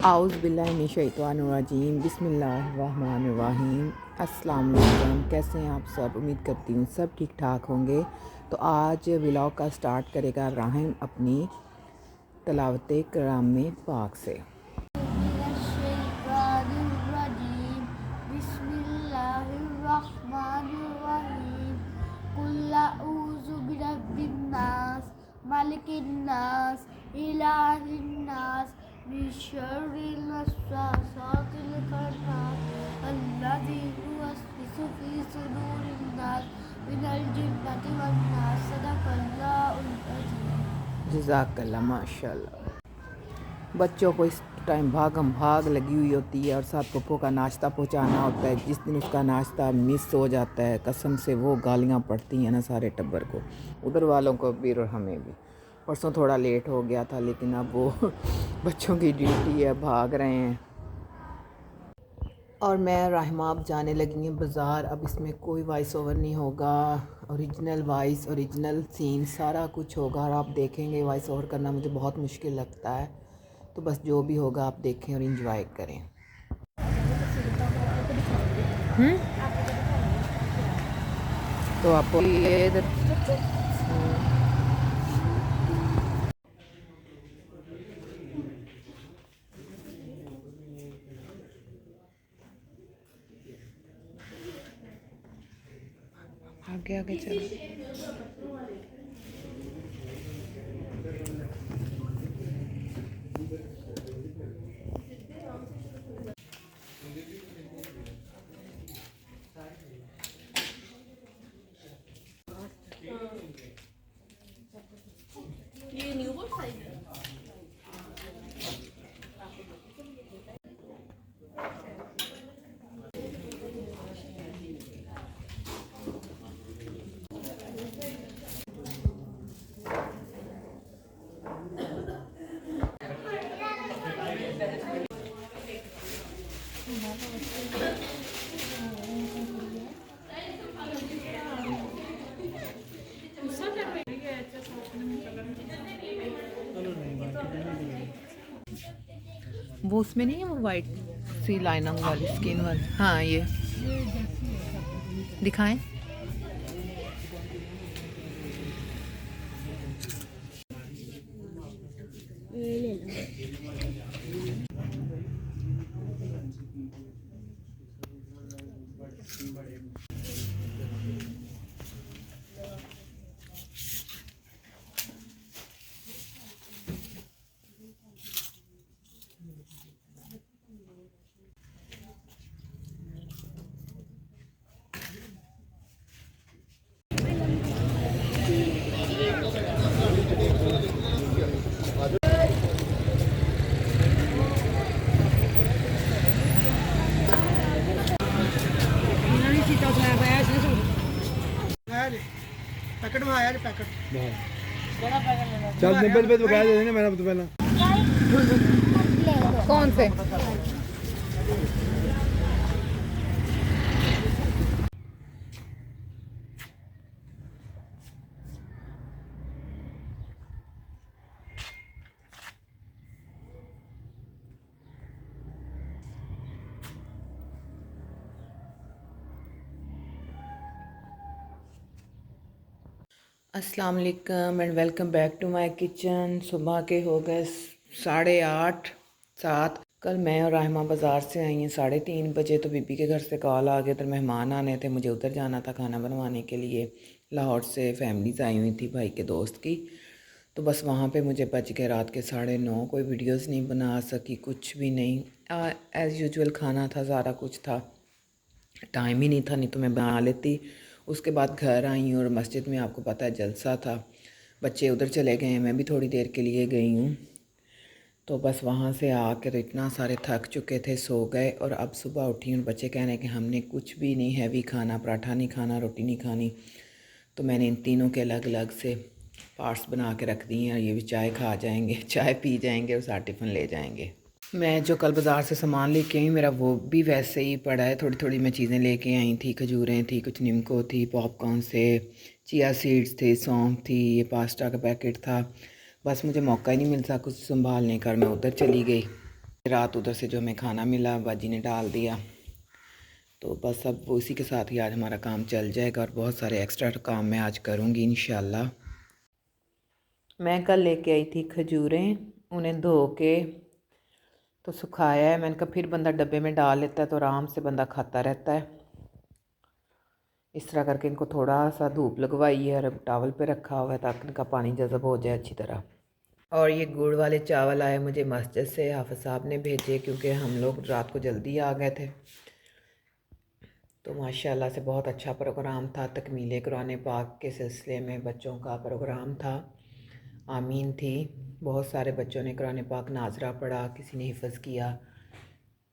आउज़ बिल्लाहि मिनश शैतानिर्रजीम बिस्मिल्लाहिर्रहमानिर्रहीम। अस्सलाम वालेकुम, कैसे हैं आप सब। उम्मीद करती हूँ सब ठीक ठाक होंगे। तो आज व्लॉग का स्टार्ट करेगा राहिम अपनी तलावत कलाम पाक से। मालिकिन्नास इलाहिन्नास मिन शर्रिल वस्वासिल खन्नास अल्लज़ी युवस्विसु फ़ी सुदूरिन नास मिनल जिन्नति वन नास। सदक़ल्लाहुल अज़ीम। जज़ाकल्लाह माशाल्लाह। बच्चों को इस टाइम भागम भाग लगी हुई होती है और साथ पप्पो का नाश्ता पहुंचाना होता है। जिस दिन उसका नाश्ता मिस हो जाता है कसम से वो गालियां पड़ती हैं ना सारे टब्बर को, उधर वालों को भी और हमें भी। परसों थोड़ा लेट हो गया था लेकिन अब वो बच्चों की ड्यूटी है, भाग रहे हैं। और मैं राहिमा अब जाने लगी हैं बाज़ार। अब इसमें कोई वॉइस ओवर नहीं होगा, ओरिजिनल वॉइस ओरिजिनल सीन सारा कुछ होगा और आप देखेंगे। वॉइस ओवर करना मुझे बहुत मुश्किल लगता है, तो बस जो भी होगा आप देखें और इन्जॉय करें। तो आपको इधर आगे आगे चलो। ये न्यू बोर्ड साइज है। वो उसमें नहीं है, वो वाइट सी लाइनिंग वाली स्किन वाली। हाँ ये दिखाएं। पैकेट में आया पैकेट चल सिंपल पे बकाया दे देना मेरा तो पहला कौन से अस्सलाम वालेकुम and welcome back to my kitchen. सुबह के हो गए 8:30 7। कल मैं और राहिमा बाज़ार से आई हैं 3:30 बजे। तो बीबी के घर से कॉल आ गया, तो मेहमान आने थे, मुझे उधर जाना था खाना बनवाने के लिए। लाहौर से फैमिलीज़ आई हुई थी भाई के दोस्त की, तो बस वहाँ पे मुझे बच गए रात के 9:30। कोई वीडियोस नहीं बना सकी, कुछ भी नहीं। एज़ यूजुअल खाना था, सारा कुछ था, टाइम ही नहीं था, नहीं तो मैं बना लेती। उसके बाद घर आई और मस्जिद में आपको पता है जलसा था, बच्चे उधर चले गए हैं, मैं भी थोड़ी देर के लिए गई हूँ। तो बस वहाँ से आकर इतना सारे थक चुके थे, सो गए। और अब सुबह उठी और बच्चे कह रहे हैं कि हमने कुछ भी नहीं हैवी खाना, पराठा नहीं खाना, रोटी नहीं खानी। तो मैंने इन तीनों के अलग अलग से पार्ट्स बना के रख दिए हैं। ये भी चाय खा जाएंगे, चाय पी जाएंगे और साथ टिफ़िन ले जाएंगे। मैं जो कल बाज़ार से सामान लेके आई मेरा वो भी वैसे ही पड़ा है। थोड़ी थोड़ी मैं चीज़ें लेके आई थी, खजूरें थी, कुछ निमको थी, पॉपकॉर्न से, चिया सीड्स थे, सौंफ थी, ये पास्ता का पैकेट था। बस मुझे मौका ही नहीं मिलता कुछ संभालने का, मैं उधर चली गई। रात उधर से जो हमें खाना मिला बाजी ने डाल दिया, तो बस अब वो इसी के साथ ही आज हमारा काम चल जाएगा। और बहुत सारे एक्स्ट्रा काम मैं आज करूँगी इंशाल्लाह। मैं कल लेके आई थी खजूरें, उन्हें धो के तो सुखाया है। मैंने कहा फिर बंदा डब्बे में डाल लेता है तो आराम से बंदा खाता रहता है। इस तरह करके इनको थोड़ा सा धूप लगवाई है और टॉवल पे रखा हुआ है ताकि इनका पानी जज़ब हो जाए अच्छी तरह। और ये गुड़ वाले चावल आए मुझे मस्जिद से, हाफ़िज़ साहब ने भेजे क्योंकि हम लोग रात को जल्दी आ गए थे। तो माशाल्लाह से बहुत अच्छा प्रोग्राम था। तकमील कुरान पाक के सिलसिले में बच्चों का प्रोग्राम था। आमीन थी, बहुत सारे बच्चों ने कुरान पाक नाजरा पढ़ा, किसी ने हिफ़्ज़ किया।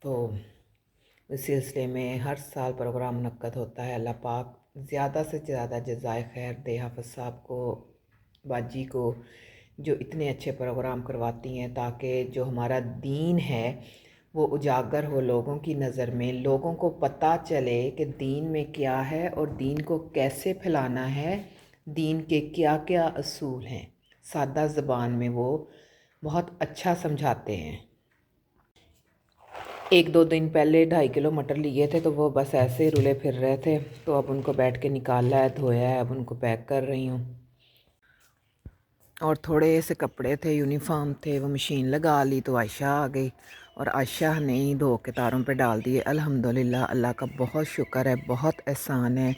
तो इस सिलसिले में हर साल प्रोग्राम मुनक्कद होता है। अल्लाह पाक ज़्यादा से ज़्यादा जज़ाए खैर दे हाफ़िज़ साहब को, बाजी को, जो इतने अच्छे प्रोग्राम करवाती हैं ताकि जो हमारा दीन है वो उजागर हो लोगों की नज़र में, लोगों को पता चले कि दीन में क्या है और दीन को कैसे फैलाना है, दीन के क्या क्या असूल हैं। सादा ज़बान में वो बहुत अच्छा समझाते हैं। 1-2 दिन पहले 2.5 किलो मटर लिए थे तो वो बस ऐसे ही रुले फिर रहे थे, तो अब उनको बैठ के निकाला है, धोया है, अब उनको पैक कर रही हूँ। और थोड़े से कपड़े थे, यूनिफॉर्म थे, वो मशीन लगा ली तो आयशा आ गई और आयशा ने ही धो के तारों पे डाल दिए। अल्हम्दुलिल्लाह, अल्लाह का बहुत शुक्र है, बहुत एहसान है।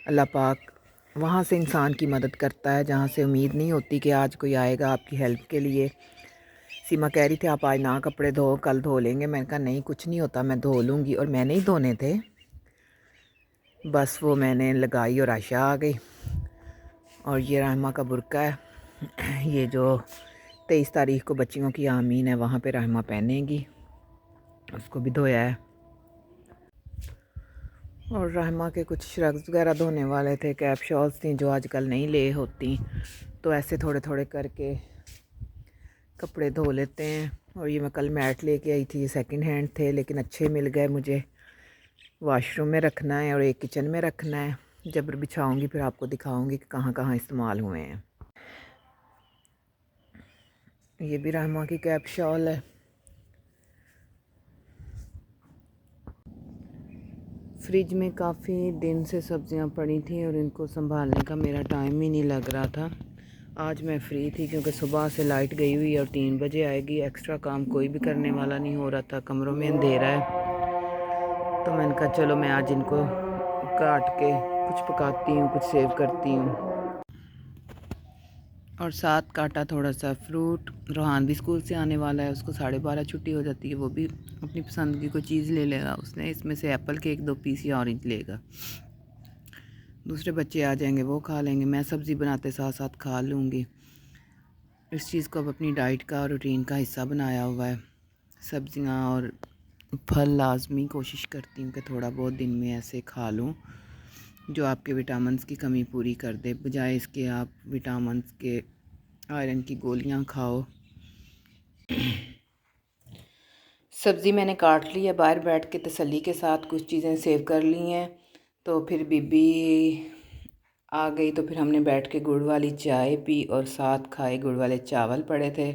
अल्लाह पाक वहाँ से इंसान की मदद करता है जहाँ से उम्मीद नहीं होती कि आज कोई आएगा आपकी हेल्प के लिए। सीमा कह रही थी आप आज ना कपड़े धो, कल धो लेंगे। मैंने कहा नहीं, कुछ नहीं होता, मैं धो लूँगी। और मैंने ही धोने थे, बस वो मैंने लगाई और आयशा आ गई। और ये रहमा का बुर्का है, ये जो 23 तारीख़ को बच्चियों की आमीन है वहाँ पे रहमा पहनेगी, उसको भी धोया है। और रहमा के कुछ श्रग्स वगैरह धोने वाले थे, कैप शॉल्स थी जो आजकल नहीं ले होती, तो ऐसे थोड़े थोड़े करके कपड़े धो लेते हैं। और ये मैं कल मैट लेके आई थी, ये सेकंड हैंड थे लेकिन अच्छे मिल गए मुझे। वाशरूम में रखना है और एक किचन में रखना है। जब बिछाऊँगी फिर आपको दिखाऊँगी कि कहाँ कहाँ इस्तेमाल हुए हैं। ये भी रहमा की कैप शॉल है। फ्रिज में काफ़ी दिन से सब्ज़ियां पड़ी थी और इनको संभालने का मेरा टाइम ही नहीं लग रहा था। आज मैं फ्री थी क्योंकि सुबह से लाइट गई हुई और 3 बजे आएगी। एक्स्ट्रा काम कोई भी करने वाला नहीं हो रहा था, कमरों में अंधेरा है। तो मैंने कहा चलो मैं आज इनको काट के कुछ पकाती हूँ, कुछ सेव करती हूँ। और साथ काटा थोड़ा सा फ्रूट। रोहान भी स्कूल से आने वाला है, उसको 12:30 छुट्टी हो जाती है, वो भी अपनी पसंद की कोई चीज़ ले लेगा। उसने इसमें से एप्पल केक 2 पीस या ऑरेंज लेगा। दूसरे बच्चे आ जाएंगे वो खा लेंगे, मैं सब्ज़ी बनाते साथ साथ खा लूँगी। इस चीज़ को अब अपनी डाइट का और रूटीन का हिस्सा बनाया हुआ है। सब्ज़ियाँ और फल लाजमी कोशिश करती हूँ कि थोड़ा बहुत दिन में ऐसे खा लूँ जो आपके विटामिन्स की कमी पूरी कर दे, बजाय इसके आप विटामिन्स के आयरन की गोलियां खाओ। सब्ज़ी मैंने काट ली है, बाहर बैठ के तसल्ली के साथ कुछ चीज़ें सेव कर ली हैं। तो फिर बीबी आ गई तो फिर हमने बैठ के गुड़ वाली चाय पी और साथ खाए गुड़ वाले चावल पड़े थे,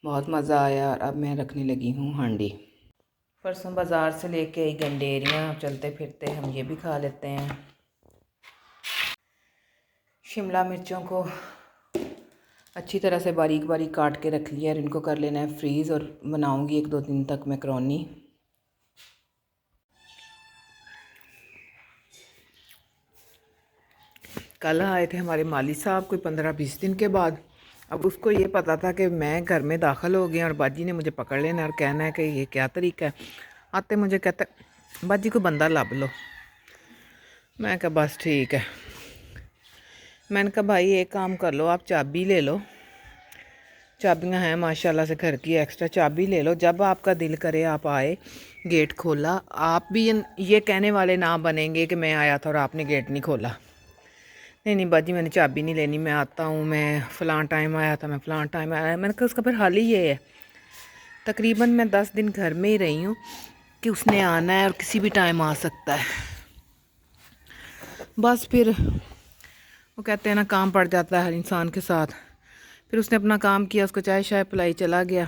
बहुत मज़ा आया। और अब मैं रखने लगी हूँ हांडी। परसों बाज़ार से लेके आई गंडेरियाँ, चलते फिरते हम ये भी खा लेते हैं। शिमला मिर्चों को अच्छी तरह से बारीक बारीक काट के रख लिया और इनको कर लेना है फ्रीज़, और बनाऊंगी 1-2 दिन तक मैकरोनी। कल आए थे हमारे माली साहब कोई 15-20 दिन के बाद। अब उसको ये पता था कि मैं घर में दाखिल हो गया और बाजी ने मुझे पकड़ लेना और कहना है कि ये क्या तरीका है। आते मुझे कहता बाजी को बंदा लब लो। मैं कहा बस ठीक है। मैंने कहा भाई एक काम कर लो, आप चाबी ले लो, चाबियां हैं माशाल्लाह से घर की, एक्स्ट्रा चाबी ले लो, जब आपका दिल करे आप आए, गेट खोला। आप भी ये कहने वाले ना बनेंगे कि मैं आया था और आपने गेट नहीं खोला। नहीं नहीं बाजी मैंने चाबी नहीं लेनी, मैं आता हूँ, मैं फ़लाँ टाइम आया था, मैं फ़लाँ टाइम आया। मैंने कहा उसका फिर हाल ही ये है। तकरीबन मैं 10 दिन घर में ही रही हूँ कि उसने आना है और किसी भी टाइम आ सकता है। बस फिर वो कहते हैं ना काम पड़ जाता है हर इंसान के साथ। फिर उसने अपना काम किया, उसको चाय शाय पिलाई, चला गया।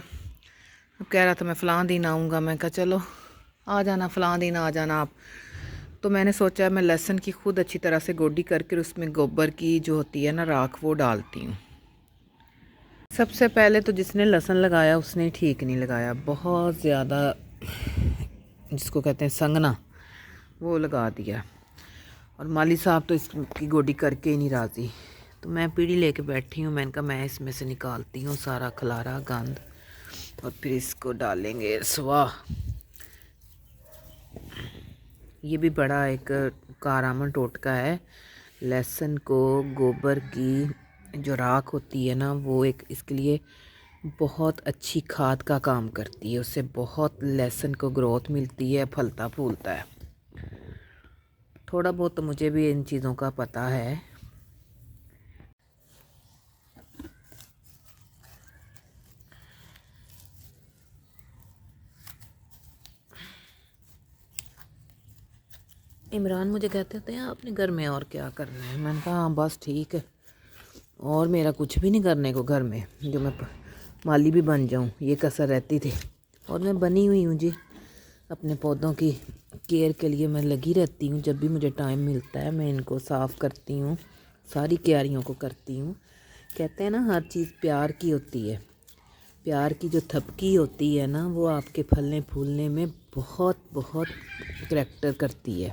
अब कह रहा था मैं फ़लाँ दिन आऊँगा, मैं कहा चलो आ जाना, फ़लाँ दिन आ जाना आप। तो मैंने सोचा मैं लहसुन की खुद अच्छी तरह से गोडी करके उसमें गोबर की जो होती है ना राख, वो डालती हूँ। सबसे पहले तो जिसने लहसुन लगाया उसने ठीक नहीं लगाया, बहुत ज़्यादा जिसको कहते हैं संगना वो लगा दिया, और माली साहब तो इसकी गोडी करके ही नहीं राज़ी। तो मैं पीढ़ी लेके बैठी हूँ, मैंने कहा मैं इसमें से निकालती हूँ सारा खलारा गंद और फिर इसको डालेंगे स्वाह। ये भी बड़ा एक कारआमद टोटका है। लहसुन को गोबर की जो राख होती है ना, वो एक इसके लिए बहुत अच्छी खाद का काम करती है। उससे बहुत लहसुन को ग्रोथ मिलती है, फलता फूलता है। थोड़ा बहुत तो मुझे भी इन चीज़ों का पता है। इमरान मुझे कहते थे आपने घर में और क्या करना है, मैंने कहा हाँ बस ठीक है, और मेरा कुछ भी नहीं करने को घर में, जो मैं माली भी बन जाऊँ ये कसर रहती थी। और मैं बनी हुई हूँ जी, अपने पौधों की केयर के लिए मैं लगी रहती हूँ। जब भी मुझे टाइम मिलता है मैं इनको साफ़ करती हूँ, सारी क्यारियों को करती हूँ। कहते हैं ना हर चीज़ प्यार की होती है, प्यार की जो थपकी होती है ना वो आपके फलने फूलने में बहुत बहुत करैक्टर करती है।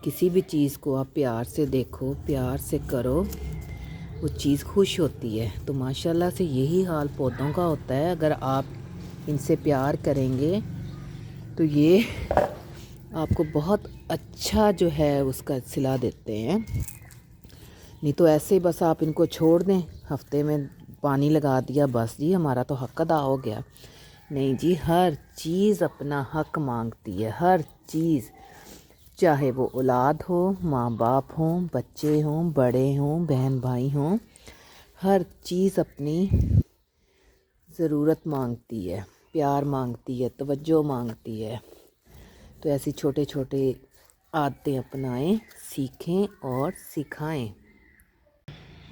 किसी भी चीज़ को आप प्यार से देखो, प्यार से करो, वो चीज़ खुश होती है। तो माशाल्लाह से यही हाल पौधों का होता है। अगर आप इनसे प्यार करेंगे तो ये आपको बहुत अच्छा जो है उसका सिला देते हैं। नहीं तो ऐसे ही बस आप इनको छोड़ दें, हफ्ते में पानी लगा दिया, बस जी हमारा तो हक अदा हो गया। नहीं जी, हर चीज़ अपना हक मांगती है, हर चीज़, चाहे वो औलाद हो, माँ बाप हों, बच्चे हों, बड़े हों, बहन भाई हों, हर चीज़ अपनी ज़रूरत मांगती है, प्यार मांगती है, तवज्जो मांगती है। तो ऐसी छोटे छोटे आदतें अपनाएं, सीखें और सिखाएं।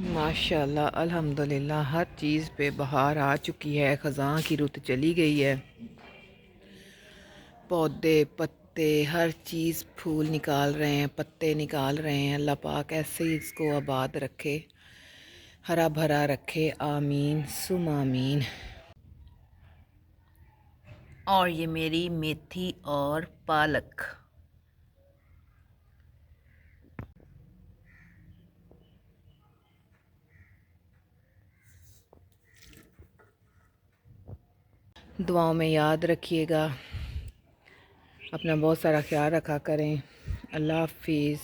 माशाल्लाह अल्हम्दुलिल्लाह हर चीज़ पे बहार आ चुकी है, ख़ज़ां की रुत चली गई है। पौधे पत्ते हर चीज़ फूल निकाल रहे हैं, पत्ते निकाल रहे हैं। अल्लाह पाक ऐसे ही इसको आबाद रखे, हरा भरा रखे, आमीन सुम आमीन। और ये मेरी मेथी और पालक, दुआओं में याद रखिएगा, अपना बहुत सारा ख्याल रखा करें। अल्लाह हाफिज़।